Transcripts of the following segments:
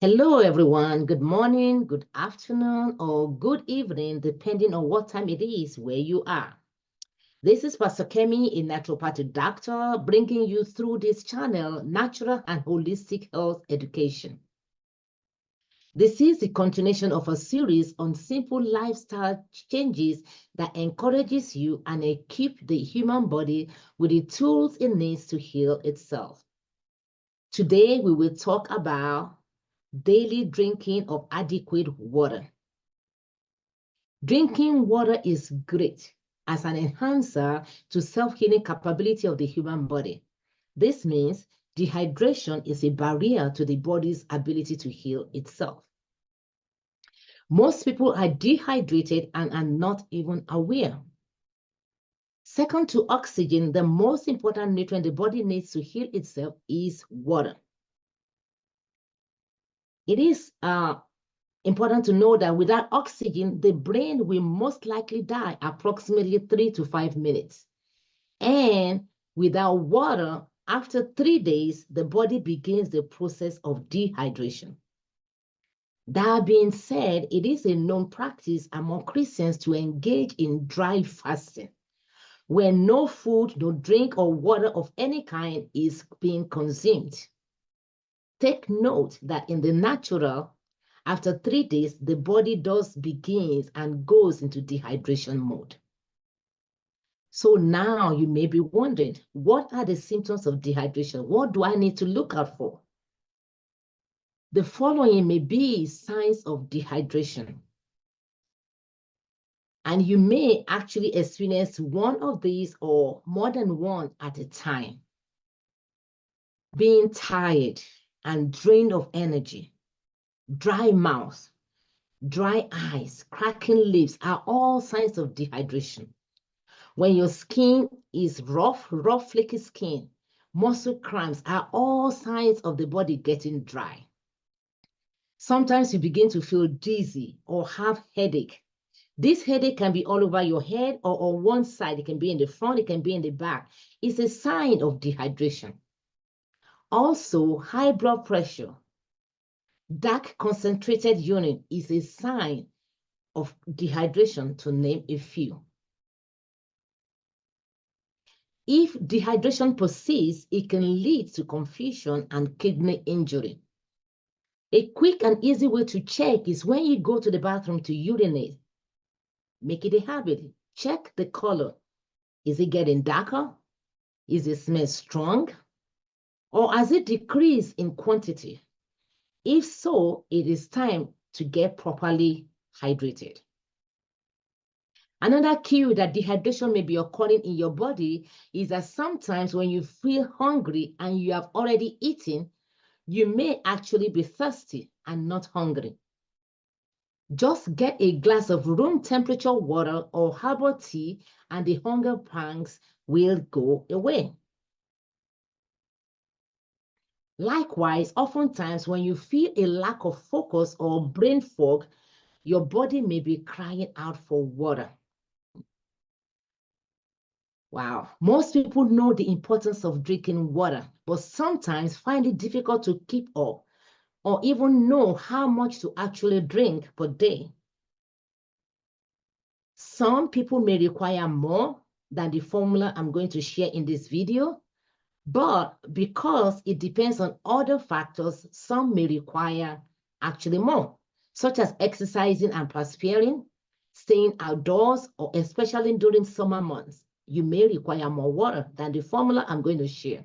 Hello, everyone. Good morning, good afternoon, or good evening, depending on what time it is where you are. This is Pastor Kemi, a naturopathy doctor, bringing you through this channel, Natural and Holistic Health Education. This is the continuation of a series on simple lifestyle changes that encourages you and equip the human body with the tools it needs to heal itself. Today, we will talk about daily drinking of adequate water. Drinking water is great as an enhancer to self-healing capability of the human body. This means dehydration is a barrier to the body's ability to heal itself. Most people are dehydrated and are not even aware. Second to oxygen, the most important nutrient the body needs to heal itself is water. It is important to know that without oxygen, the brain will most likely die approximately 3 to 5 minutes. And without water, after 3 days, the body begins the process of dehydration. That being said, it is a known practice among Christians to engage in dry fasting, where no food, no drink, or water of any kind is being consumed. Take note that in the natural, after 3 days, the body begins and goes into dehydration mode. So now you may be wondering, what are the symptoms of dehydration? What do I need to look out for? The following may be signs of dehydration. And you may actually experience one of these or more than one at a time. Being tired and drained of energy, dry mouth, dry eyes, cracking lips are all signs of dehydration. When your skin is rough, flaky skin, muscle cramps are all signs of the body getting dry. Sometimes you begin to feel dizzy or have headache. This headache can be all over your head or on one side. It can be in the front, it can be in the back. It's a sign of dehydration. Also, high blood pressure, dark concentrated urine is a sign of dehydration, to name a few. If dehydration persists, it can lead to confusion and kidney injury. A quick and easy way to check is when you go to the bathroom to urinate. Make it a habit. Check the color. Is it getting darker? Is the smell strong? Or has it decreased in quantity? If so, it is time to get properly hydrated. Another cue that dehydration may be occurring in your body is that sometimes when you feel hungry and you have already eaten, you may actually be thirsty and not hungry. Just get a glass of room temperature water or herbal tea and the hunger pangs will go away. Likewise, oftentimes when you feel a lack of focus or brain fog, your body may be crying out for water. Wow, most people know the importance of drinking water, but sometimes find it difficult to keep up or even know how much to actually drink per day. Some people may require more than the formula I'm going to share in this video, but because it depends on other factors, some may require actually more, such as exercising and perspiring, staying outdoors, or especially during summer months. You may require more water than the formula I'm going to share.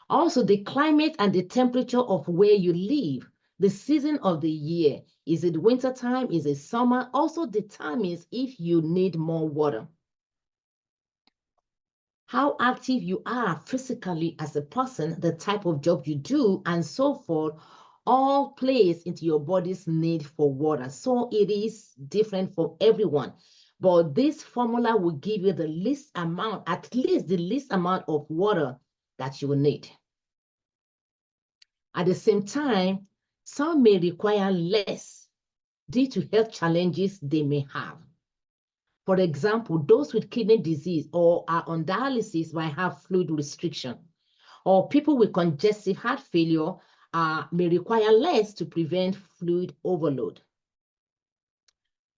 Also, the climate and the temperature of where you live, the season of the year, is it winter time, is it summer, also determines if you need more water. How active you are physically as a person, the type of job you do, and so forth, all plays into your body's need for water. So it is different for everyone. But this formula will give you the least amount, at least the least amount of water that you will need. At the same time, some may require less due to health challenges they may have. For example, those with kidney disease or are on dialysis might have fluid restriction, or people with congestive heart failure may require less to prevent fluid overload.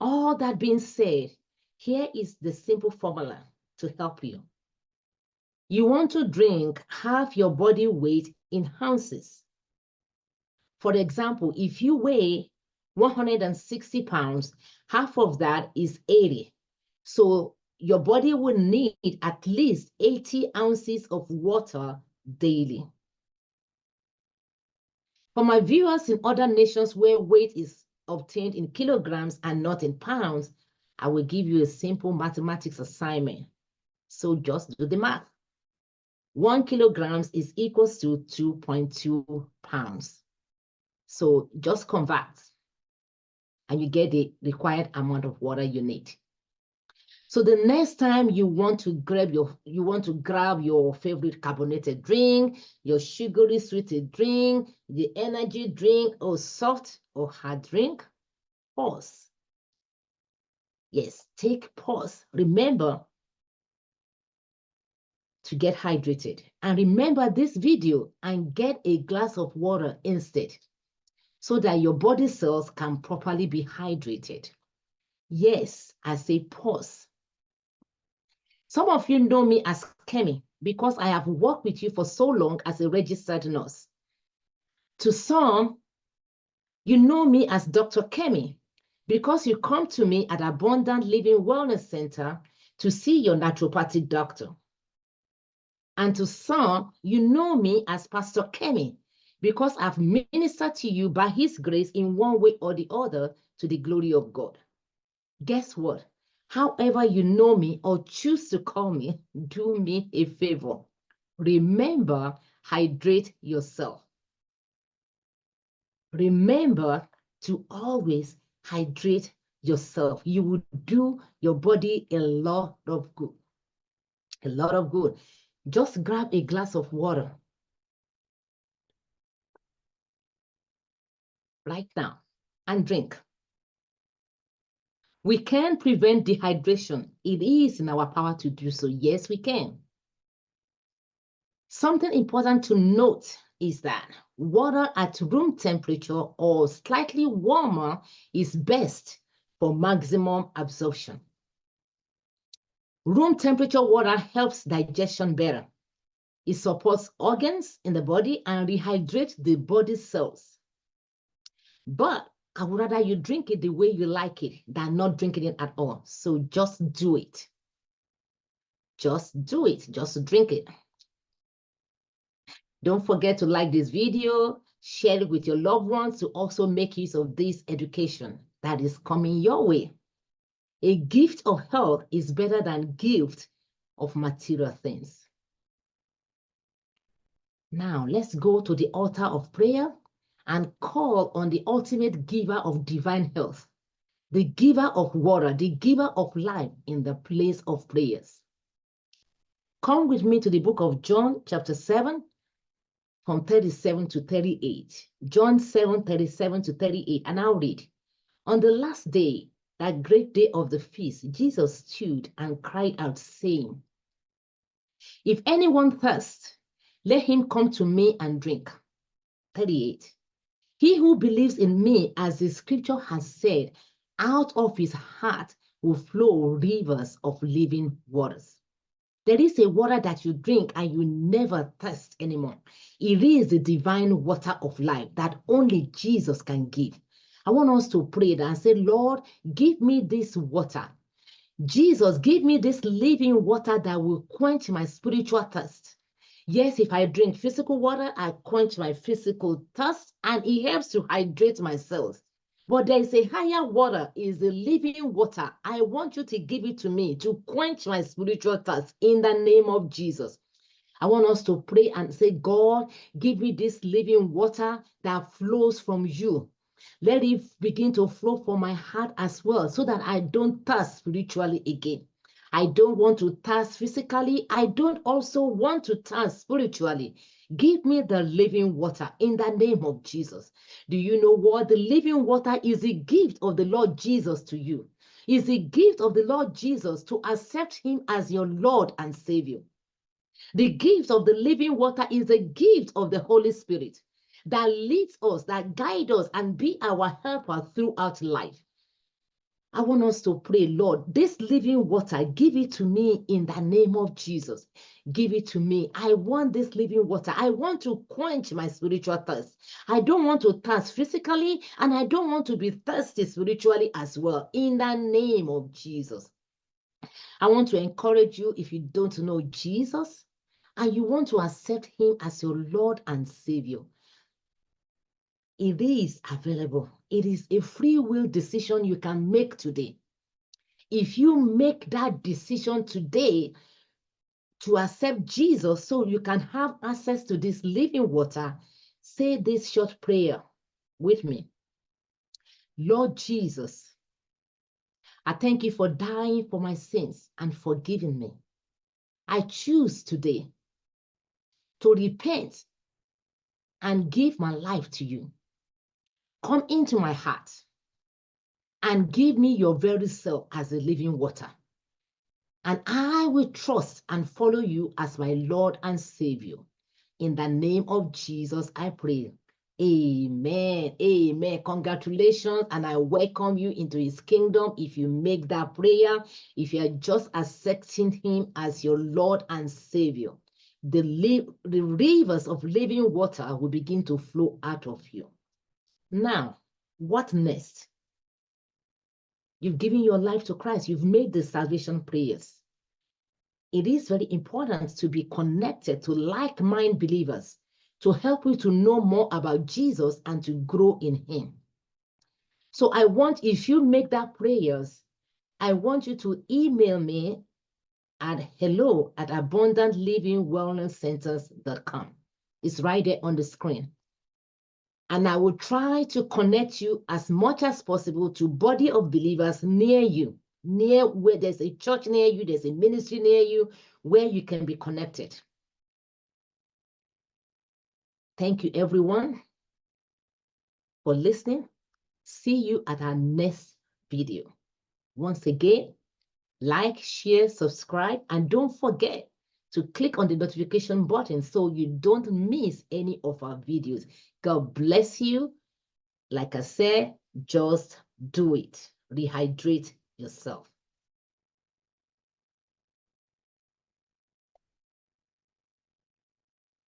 All that being said, here is the simple formula to help you. You want to drink half your body weight in ounces. For example, if you weigh 160 pounds, half of that is 80. So your body will need at least 80 ounces of water daily. For my viewers in other nations where weight is obtained in kilograms and not in pounds, I will give you a simple mathematics assignment. So just do the math. 1 kilogram is equals to 2.2 pounds. So just convert and you get the required amount of water you need. So the next time you want to grab your favorite carbonated drink, your sugary sweetened drink, the energy drink, or soft or hard drink, pause. Yes, take pause. Remember to get hydrated. And remember this video and get a glass of water instead so that your body cells can properly be hydrated. Yes, I say pause. Some of you know me as Kemi because I have worked with you for so long as a registered nurse. To some, you know me as Dr. Kemi because you come to me at Abundant Living Wellness Center to see your naturopathic doctor. And to some, you know me as Pastor Kemi because I've ministered to you by his grace in one way or the other to the glory of God. Guess what? However you know me or choose to call me, do me a favor. Remember, hydrate yourself. Remember to always hydrate yourself. You will do your body a lot of good. A lot of good. Just grab a glass of water right now and drink. We can prevent dehydration. It is in our power to do so. Yes, we can. Something important to note is that water at room temperature or slightly warmer is best for maximum absorption. Room temperature water helps digestion better. It supports organs in the body and rehydrates the body cells. But I would rather you drink it the way you like it than not drinking it at all. So just do it. Just do it. Just drink it. Don't forget to like this video, share it with your loved ones to also make use of this education that is coming your way. A gift of health is better than gift of material things. Now let's go to the altar of prayer and call on the ultimate giver of divine health, the giver of water, the giver of life in the place of prayers. Come with me to the book of John, chapter 7, from 37 to 38. John 7, 37 to 38, and I'll read. On the last day, that great day of the feast, Jesus stood and cried out, saying, if anyone thirsts, let him come to me and drink. 38. He who believes in me, as the scripture has said, out of his heart will flow rivers of living waters. There is a water that you drink and you never thirst anymore. It is the divine water of life that only Jesus can give. I want us to pray and say, Lord, give me this water. Jesus, give me this living water that will quench my spiritual thirst. Yes, if I drink physical water, I quench my physical thirst and it helps to hydrate my cells. But there is a higher water, is the living water. I want you to give it to me to quench my spiritual thirst in the name of Jesus. I want us to pray and say, God, give me this living water that flows from you. Let it begin to flow from my heart as well so that I don't thirst spiritually again. I don't want to thirst physically. I don't also want to thirst spiritually. Give me the living water in the name of Jesus. Do you know what? The living water is a gift of the Lord Jesus to you. It's a gift of the Lord Jesus to accept him as your Lord and Savior. The gift of the living water is a gift of the Holy Spirit. that leads us, that guides us, and be our helper throughout life. I want us to pray, Lord, this living water, give it to me in the name of Jesus. Give it to me. I want this living water. I want to quench my spiritual thirst. I don't want to thirst physically, and I don't want to be thirsty spiritually as well. In the name of Jesus. I want to encourage you, if you don't know Jesus and you want to accept him as your Lord and Savior, it is available. It is a free will decision you can make today. If you make that decision today to accept Jesus so you can have access to this living water, say this short prayer with me. Lord Jesus, I thank you for dying for my sins and forgiving me. I choose today to repent and give my life to you. Come into my heart and give me your very self as a living water. And I will trust and follow you as my Lord and Savior. In the name of Jesus, I pray. Amen. Amen. Congratulations, and I welcome you into his kingdom if you make that prayer, if you are just accepting him as your Lord and Savior. The rivers of living water will begin to flow out of you. Now, what next? You've given your life to Christ. You've made the salvation prayers. It is very important to be connected to like-minded believers to help you to know more about Jesus and to grow in him. So I want, if you make that prayers, I want you to email me at hello@abundantlivingwellnesscenters.com. It's right there on the screen. And I will try to connect you as much as possible to body of believers near you, near where there's a church near you, there's a ministry near you, where you can be connected. Thank you, everyone, for listening. See you at our next video. Once again, like, share, subscribe, and don't forget to click on the notification button so you don't miss any of our videos. God bless you. Like I said, just do it. Rehydrate yourself.